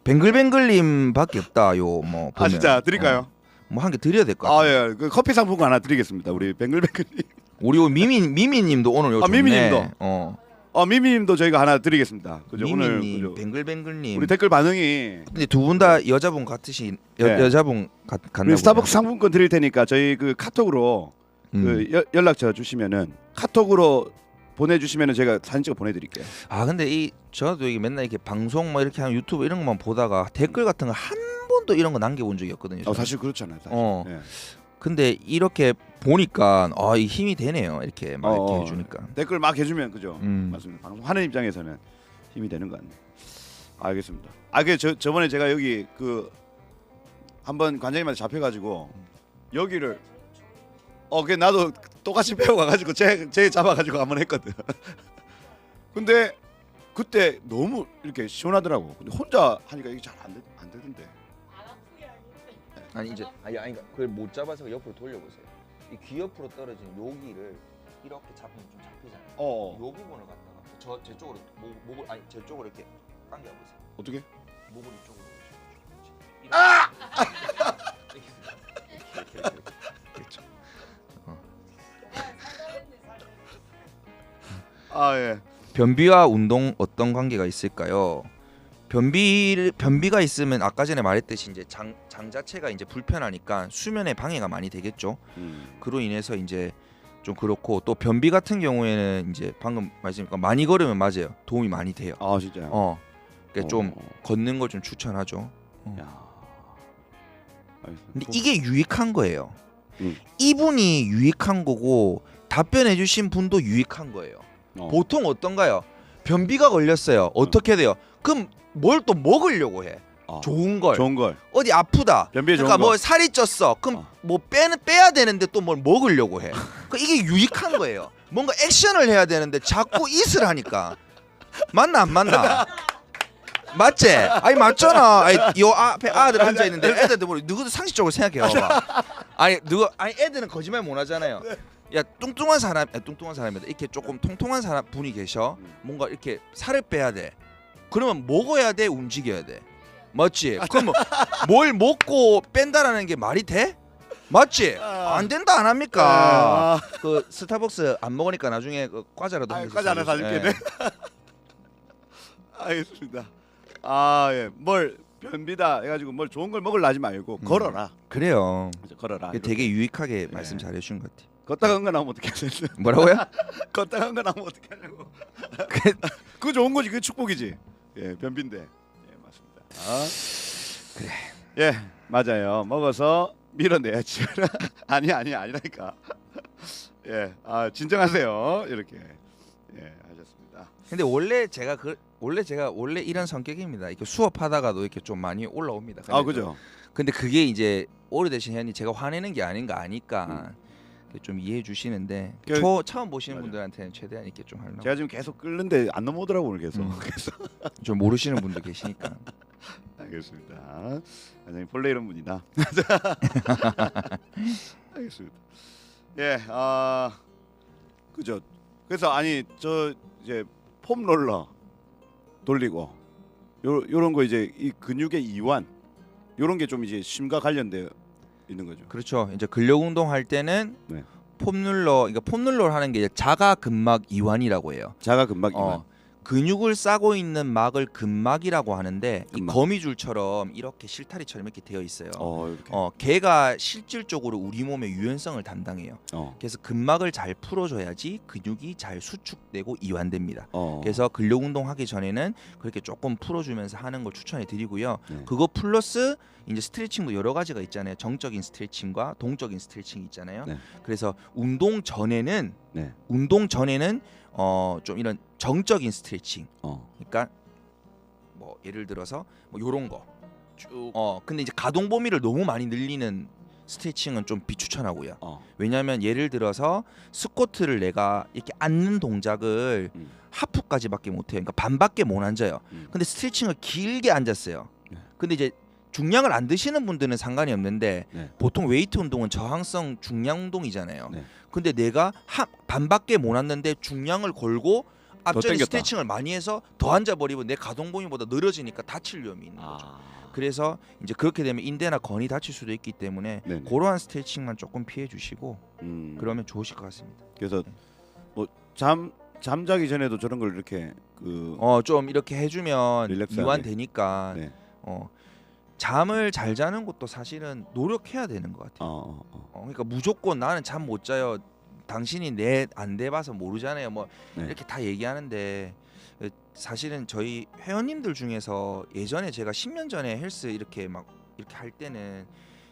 뱅글뱅글님밖에 없다 요 뭐. 진짜 드릴까요? 뭐 한 개 드려야 될 것 같아요. 예, 그 커피 상품권 하나 드리겠습니다. 우리 뱅글뱅글님. 우리 요 미미님도 오늘 요 좋네. 미미님도. 미미님도 저희가 하나 드리겠습니다. 그죠? 오늘 미미님, 뱅글뱅글님. 우리 댓글 반응이. 근데 두 분 다 여자분 같으신 여자분 같나 우리 스타벅스 상품권 드릴 테니까 저희 그 카톡으로 그 연락처 주시면은 카톡으로 보내주시면은 제가 사진 찍어 보내드릴게요. 근데 저도 이게 맨날 이렇게 방송 뭐 이렇게 하는 유튜브 이런 것만 보다가 댓글 같은 거 한 번도 이런 거 남겨본 적이 없거든요. 사실 그렇잖아요. 사실. 네. 근데 이렇게 보니까 이 힘이 되네요. 이렇게 막 이렇게 해주니까 댓글 막 해주면 그죠. 맞습니다. 방송하는 입장에서는 힘이 되는 것 같네요. 알겠습니다. 저번에 제가 여기 그 한번 관장님한테 잡혀가지고 여기를 그 나도 똑같이 배워가가지고 제 잡아가지고 한번 했거든. 근데 그때 너무 이렇게 시원하더라고. 근데 혼자 하니까 이게 잘 안 되던데. 아니 이제 그러니까 그걸 못 잡아서 옆으로 돌려보세요. 이 귀 옆으로 떨어진 여기를 이렇게 잡으면 좀 잡히잖아요. 이 부분을 갖다가 제 쪽으로 목을 제 쪽으로 이렇게 당겨보세요. 어떻게? 목을 이쪽으로. 그렇죠. 예. 변비와 운동 어떤 관계가 있을까요? 변비가 있으면 아까 전에 말했듯이 이제 장 자체가 이제 불편하니까 수면에 방해가 많이 되겠죠. 그로 인해서 이제 좀 그렇고 또 변비 같은 경우에는 이제 방금 말씀드린 많이 걸으면 맞아요. 도움이 많이 돼요. 진짜요? 그러니까 좀 걷는 걸 좀 추천하죠. 야. 근데 이게 유익한 거예요. 이분이 유익한 거고 답변해 주신 분도 유익한 거예요. 보통 어떤가요? 변비가 걸렸어요. 어떻게 돼요? 그럼 뭘 또 먹으려고 해? 좋은 걸. 좋은 걸. 어디 아프다. 변비에 그러니까 좋은 뭐 거. 살이 쪘어. 그럼 뭐 빼야 되는데 또 뭘 먹으려고 해. 그러니까 이게 유익한 거예요. 뭔가 액션을 해야 되는데 자꾸 이슬 하니까. 맞나 안 맞나? 맞지? 아니 맞잖아. 아니 요 앞에 아들 앉아 있는데 애들도 뭐 누구도 상식적으로 생각해 봐봐. 아니 애들은 거짓말 못 하잖아요. 야 뚱뚱한 사람이다. 이렇게 조금 통통한 사람 분이 계셔. 뭔가 이렇게 살을 빼야 돼. 그러면 먹어야 돼, 움직여야 돼. 맞지? 그럼 뭘 먹고 뺀다라는 게 말이 돼? 맞지? 안 된다 안 합니까? 그 스타벅스 안 먹으니까 나중에 그 과자라도 한 개씩 과자 하나 사주세요. 사줄게. 알겠습니다. 예. 뭘 변비다 해가지고 뭘 좋은 걸 먹으려 하지 말고 걸어라. 그래요. 걸어라. 되게 유익하게 말씀 잘해주신 것 같아요. 걷다간 거 나오면 어떻게 하세요? 뭐라고요? 걷다간 거 나오면 어떻게 하냐고. 그거 좋은 거지. 그게 축복이지. 예, 변비인데. 예, 맞습니다. 그래. 예, 맞아요. 먹어서 밀어내야지. 아니라니까. 예, 진정하세요. 이렇게 하셨습니다. 근데 원래 제가 이런 성격입니다. 이렇게 수업하다가도 이렇게 좀 많이 올라옵니다. 그죠. 근데 그게 이제 오래되신 현이 제가 화내는 게 아닌가 아니까 좀 이해해 주시는데 처음 보시는 분들한테는 최대한 이렇게 좀 하려고. 제가 지금 계속 끓는데 안 넘어오더라고 오늘 계속. 그래서 좀 모르시는 분들 계시니까. 알겠습니다. 완전히 본래 이런 분이다. 알겠습니다. 예, 그죠. 그래서 저 이제 폼롤러 돌리고 요런 거 이제 이 근육의 이완 요런 게 좀 이제 심과 관련되어 있는 거죠. 그렇죠. 이제 근력 운동 할 때는 네. 그러니까 폼롤러 하는 게 자가 근막 이완이라고 해요. 자가 근막 이완. 근육을 싸고 있는 막을 근막이라고 하는데 근막. 이 거미줄처럼 이렇게 실타리처럼 이렇게 되어 있어요. 이렇게. 걔가 실질적으로 우리 몸의 유연성을 담당해요. 그래서 근막을 잘 풀어줘야지 근육이 잘 수축되고 이완됩니다. 그래서 근력 운동하기 전에는 그렇게 조금 풀어주면서 하는 걸 추천해 드리고요. 네. 그거 플러스 이제 스트레칭도 여러 가지가 있잖아요. 정적인 스트레칭과 동적인 스트레칭이 있잖아요. 네. 그래서 운동 전에는 네. 좀 이런 정적인 스트레칭. 그러니까 뭐 예를 들어서 뭐 요런 거 쭉. 근데 이제 가동 범위를 너무 많이 늘리는 스트레칭은 좀 비추천하고요. 왜냐하면 예를 들어서 스쿼트를 내가 이렇게 앉는 동작을 하프까지밖에 못해요. 그러니까 반밖에 못 앉아요. 근데 스트레칭을 길게 앉았어요. 근데 이제 중량을 안 드시는 분들은 상관이 없는데 네. 보통 웨이트 운동은 저항성 중량 운동이잖아요. 네. 근데 내가 반밖에 못 앉는데 중량을 걸고 앞전에 땡겼다. 스트레칭을 많이 해서 더 앉아버리면 내 가동 범위보다 늘어지니까 다칠 위험이 있는 거죠. 그래서 이제 그렇게 되면 인대나 건이 다칠 수도 있기 때문에 네네. 그러한 스트레칭만 조금 피해 주시고 그러면 좋으실 것 같습니다. 그래서 뭐 잠자기 전에도 저런 걸 이렇게 좀 이렇게 해주면 릴렉스하게. 이완되니까 네. 잠을 잘 자는 것도 사실은 노력해야 되는 것 같아요. 그러니까 무조건 나는 잠 못 자요. 당신이 안 돼봐서 모르잖아요. 뭐 네. 이렇게 다 얘기하는데 사실은 저희 회원님들 중에서 예전에 제가 10년 전에 헬스 이렇게 할 때는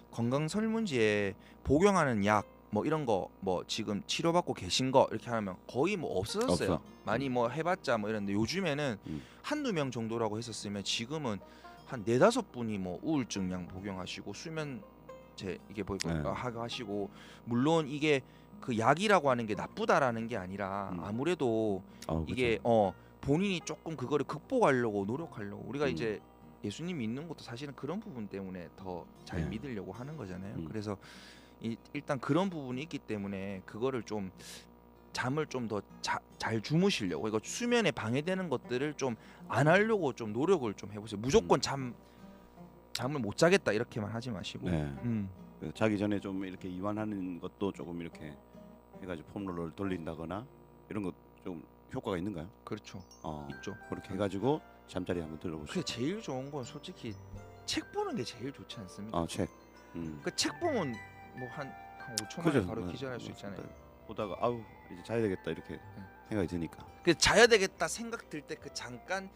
건강 설문지에 복용하는 약 뭐 이런 거 뭐 지금 치료받고 계신 거 이렇게 하면 거의 뭐 없어졌어요. 없어. 많이 뭐 해봤자 뭐 이런데 요즘에는 한두 명 정도라고 했었으면 지금은 한 4-5분이 뭐 우울증 약 복용하시고 수면 이게 뭐 네. 하시고 물론 이게 그 약이라고 하는 게 나쁘다라는 게 아니라 아무래도 이게 본인이 조금 그거를 극복하려고 노력하려고 우리가 이제 예수님 믿는 것도 사실은 그런 부분 때문에 더 잘 네. 믿으려고 하는 거잖아요. 그래서 일단 그런 부분이 있기 때문에 그거를 좀 잠을 좀 더 잘 주무시려고 이거 수면에 방해되는 것들을 좀 안 하려고 좀 노력을 좀 해보세요. 무조건 잠을 못 자겠다 이렇게만 하지 마시고. 네. 그래서 자기 전에 좀 이렇게 이완하는 것도 조금 이렇게 해가지고 폼롤러를 돌린다거나 이런 거 좀 효과가 있는가요? 그렇죠. 있죠. 그렇게 해가지고 잠자리 한번 들러보시죠. 그게 제일 좋은 건 솔직히 책 보는 게 제일 좋지 않습니까? 책. 그 책 보면 뭐 한 5초 만에 그죠. 바로 기절할 수 있잖아요. 보다가 이제 자야 되겠다 이렇게 생각이 드니까. 그 자야 되겠다 생각 들 때 그 잠깐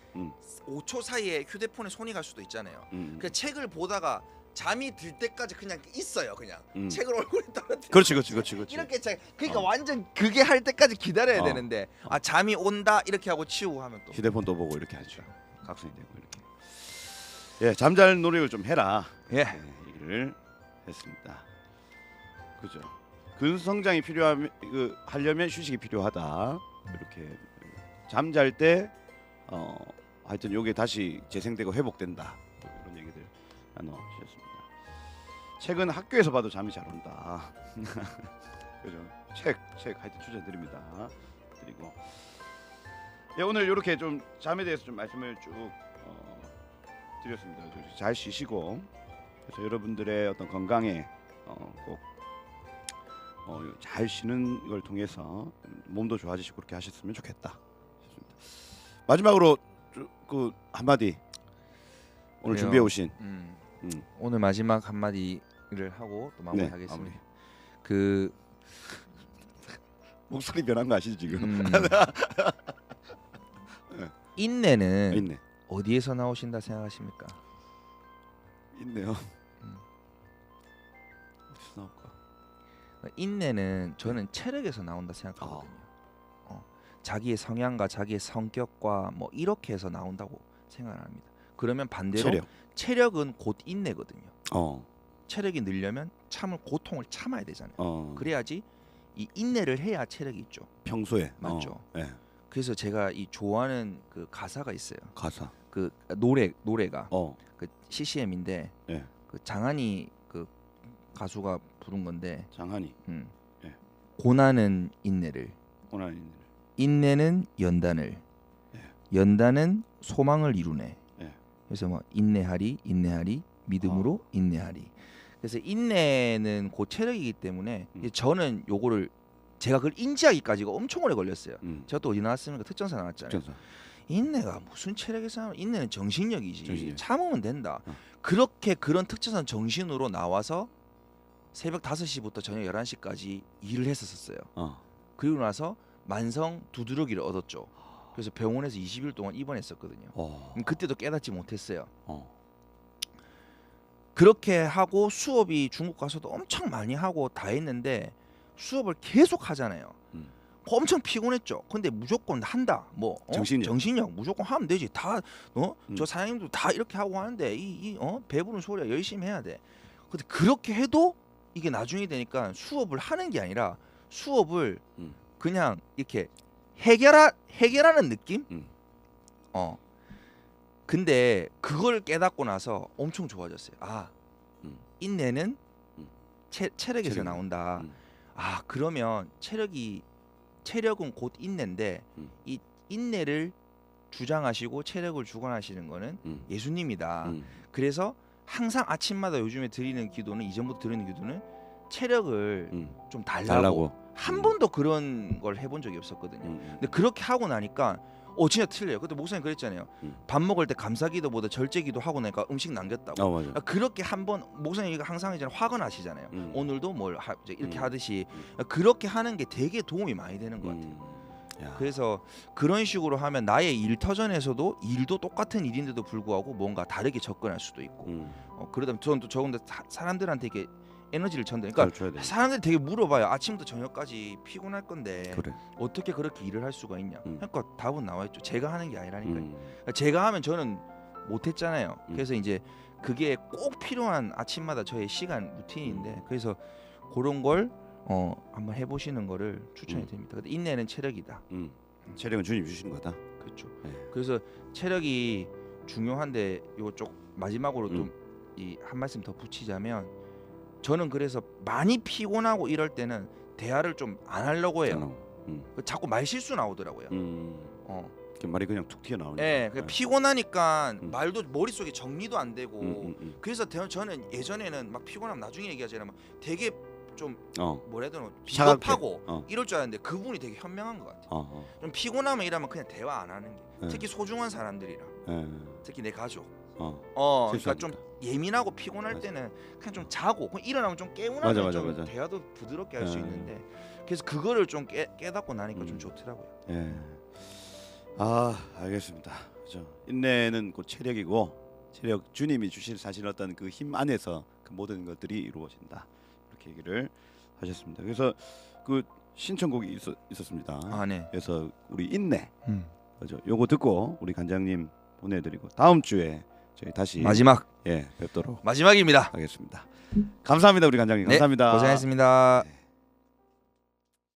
5초 사이에 휴대폰에 손이 갈 수도 있잖아요. 그 책을 보다가 잠이 들 때까지 그냥 있어요. 그냥 음. 책을 얼굴에 떨어뜨려. 그렇지. 이렇게 그러니까 완전 그게 할 때까지 기다려야 어. 되는데 잠이 온다 이렇게 하고 치우고 하면 또 휴대폰 또 보고 이렇게 하죠. 각성이 되고 이렇게. 예, 잠잘 노력을 좀 해라. 예. 얘기를 했습니다. 그죠. 근성장이 필요하면 하려면 휴식이 필요하다. 이렇게 잠잘 때 하여튼 요게 다시 재생되고 회복된다. 이런 얘기들 나눠주셨습니다. 책은 학교에서 봐도 잠이 잘 온다. 그죠. 책 하여튼 추천드립니다. 그리고 예, 오늘 이렇게 좀 잠에 대해서 좀 말씀을 쭉 드렸습니다. 잘 쉬시고 그래서 여러분들의 어떤 건강에 꼭 잘 쉬는 걸 통해서 몸도 좋아지시고 그렇게 하셨으면 좋겠다. 싶습니다. 마지막으로 그 한마디 오늘 그래요. 준비해 오신 오늘 마지막 한마디를 하고 또 마무리하겠습니다. 마무리. 그 목소리 변한 거 아시죠 지금? 인내는 있네. 어디에서 나오신다 생각하십니까? 있네요. 어디서 나올까? 인내는 저는 체력에서 나온다 생각하거든요. 자기의 성향과 자기의 성격과 뭐 이렇게 해서 나온다고 생각을 합니다. 그러면 반대로 체력은 곧 인내거든요. 체력이 늘려면 참을 고통을 참아야 되잖아요. 그래야지 이 인내를 해야 체력이 있죠. 평소에 맞죠. 네. 그래서 제가 이 좋아하는 그 가사가 있어요. 가사. 그 노래가 그 CCM인데 네. 그 장한이 그 가수가 부른 건데 장한이. 네. 고난은 인내를, 인내는 연단을, 연단은 소망을 이루네. 그래서 뭐 인내하리 믿음으로 인내하리. 그래서 인내는 곧 체력이기 때문에 저는 요거를 제가 그걸 인지하기까지가 엄청 오래 걸렸어요. 제가 또 어디 나왔습니까? 특전사 나왔잖아요. 인내가 무슨 체력에서 인내는 정신력이지. 참으면 된다. 그렇게 그런 특전사 정신으로 나와서 새벽 5시부터 저녁 11시까지 일을 했었어요. 그리고 나서 만성 두드러기를 얻었죠. 그래서 병원에서 20일 동안 입원했었거든요. 그때도 깨닫지 못했어요. 그렇게 하고 수업이 중국 가서도 엄청 많이 하고 다 했는데 수업을 계속 하잖아요. 엄청 피곤했죠. 근데 무조건 한다. 뭐 정신력 무조건 하면 되지. 다 저 사장님도 다 이렇게 하고 하는데 배부른 소리야. 열심히 해야 돼. 근데 그렇게 해도 이게 나중에 되니까 수업을 하는 게 아니라 수업을 그냥 이렇게 해결하는 느낌? 근데 그걸 깨닫고 나서 엄청 좋아졌어요. 인내는 체력에서 나온다. 그러면 체력은 곧 인내인데 이 인내를 주장하시고 체력을 주관하시는 거는 예수님이다. 그래서 항상 아침마다 요즘에 드리는 기도는 이전부터 드리는 기도는 체력을 좀 달라고. 한 번도 그런 걸 해본 적이 없었거든요. 근데 그렇게 하고 나니까 진짜 틀려요. 그때 목사님 그랬잖아요. 밥 먹을 때 감사기도보다 절제기도 하고 나니까 음식 남겼다고. 맞아. 그렇게 한번 목사님이 항상 이제 화가 나시잖아요. 오늘도 이렇게 하듯이 그렇게 하는 게 되게 도움이 많이 되는 것 같아요. 그래서 그런 식으로 하면 나의 일터전에서도 일도 똑같은 일인데도 불구하고 뭔가 다르게 접근할 수도 있고 그러다 저는 또 적은데 사람들한테 이렇게 에너지를 전달. 그러니까 사람들이 되게 물어봐요. 아침부터 저녁까지 피곤할 건데 어떻게 그렇게 일을 할 수가 있냐. 그러니까 답은 나와 있죠. 제가 하는 게 아니라니까요. 그러니까 제가 하면 저는 못했잖아요. 그래서 이제 그게 꼭 필요한 아침마다 저의 시간 루틴인데 그래서 그런 걸 한번 해보시는 거를 추천해드립니다. 근데 인내는 체력이다. 체력은 주님 주시는 거다. 그렇죠. 그래서 체력이 중요한데 이거 쪽 마지막으로 또 이 한 말씀 더 붙이자면 저는 그래서 많이 피곤하고 이럴 때는 대화를 좀 안 하려고 해요. 자꾸 말 실수 나오더라고요. 말이 그냥 툭 튀어나오니까. 그냥 피곤하니까 말도 머릿속에 정리도 안 되고 그래서 저는 예전에는 막 피곤하면 나중에 얘기하지 않으면 되게 좀 뭐라 해야 되나 비겁하고 이럴 줄 알았는데 그분이 되게 현명한 것 같아요. 좀 피곤하면 이러면 그냥 대화 안 하는 게 특히 소중한 사람들이랑 특히 내 가족 그러니까 좀 예민하고 피곤할 때는 그냥 좀 자고 일어나면 좀 깨우나면 좀 대화도 부드럽게 할 수 있는데 그래서 그거를 좀 깨닫고 나니까 좀 좋더라고요. 알겠습니다. 그렇죠. 인내는 곧 체력이고 체력 주님이 주실 사실 어떤 그 힘 안에서 그 모든 것들이 이루어진다. 이렇게 얘기를 하셨습니다. 그래서 그 신청곡이 있었습니다. 아, 네. 그래서 우리 인내. 그죠? 요거 듣고 우리 관장님 보내드리고 다음 주에 저희 다시 마지막 뵙도록 마지막입니다. 하겠습니다. 감사합니다, 우리 관장님. 네, 감사합니다. 고생했습니다. 네.